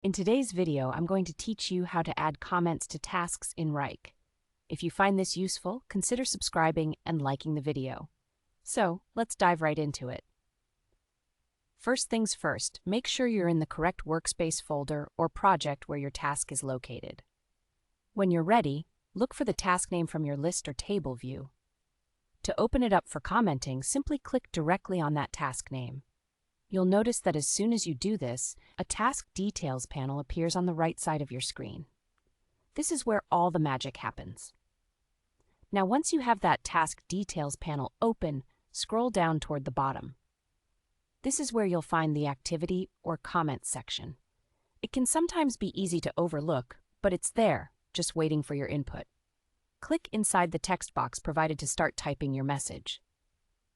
In today's video, I'm going to teach you how to add comments to tasks in Wrike. If you find this useful, consider subscribing and liking the video. So, let's dive right into it. First things first, make sure you're in the correct workspace folder or project where your task is located. When you're ready, look for the task name from your list or table view. To open it up for commenting, simply click directly on that task name. You'll notice that as soon as you do this, a task details panel appears on the right side of your screen. This is where all the magic happens. Now, once you have that task details panel open, scroll down toward the bottom. This is where you'll find the activity or comments section. It can sometimes be easy to overlook, but it's there, just waiting for your input. Click inside the text box provided to start typing your message.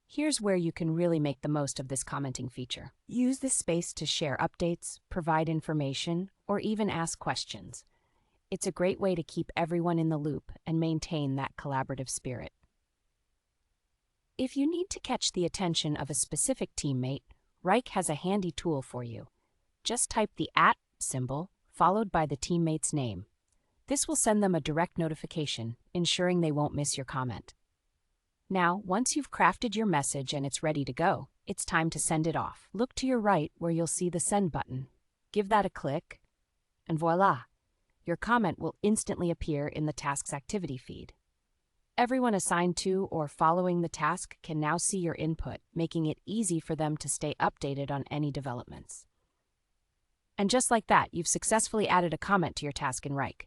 Here's where you can really make the most of this commenting feature. Use this space to share updates, provide information, or even ask questions. It's a great way to keep everyone in the loop and maintain that collaborative spirit. If you need to catch the attention of a specific teammate, Wrike has a handy tool for you. Just type the @ symbol followed by the teammate's name. This will send them a direct notification, ensuring they won't miss your comment. Now, once you've crafted your message and it's ready to go, it's time to send it off. Look to your right where you'll see the send button. Give that a click, and voila! Your comment will instantly appear in the task's activity feed. Everyone assigned to or following the task can now see your input, making it easy for them to stay updated on any developments. And just like that, you've successfully added a comment to your task in Wrike.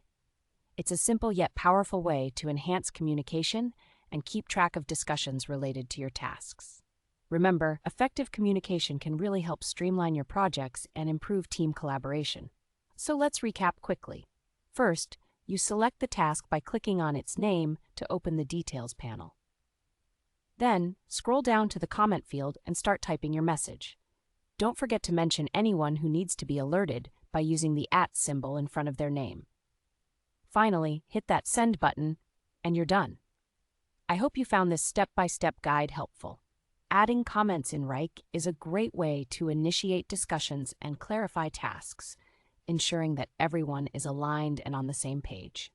It's a simple yet powerful way to enhance communication and keep track of discussions related to your tasks. Remember, effective communication can really help streamline your projects and improve team collaboration. So let's recap quickly. First, you select the task by clicking on its name to open the details panel. Then, scroll down to the comment field and start typing your message. Don't forget to mention anyone who needs to be alerted by using the @ symbol in front of their name. Finally, hit that send button, and you're done. I hope you found this step-by-step guide helpful. Adding comments in Wrike is a great way to initiate discussions and clarify tasks, ensuring that everyone is aligned and on the same page.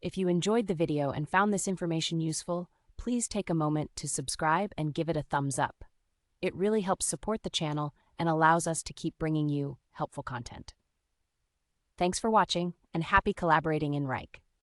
If you enjoyed the video and found this information useful, please take a moment to subscribe and give it a thumbs up. It really helps support the channel and allows us to keep bringing you helpful content. Thanks for watching, and happy collaborating in Wrike.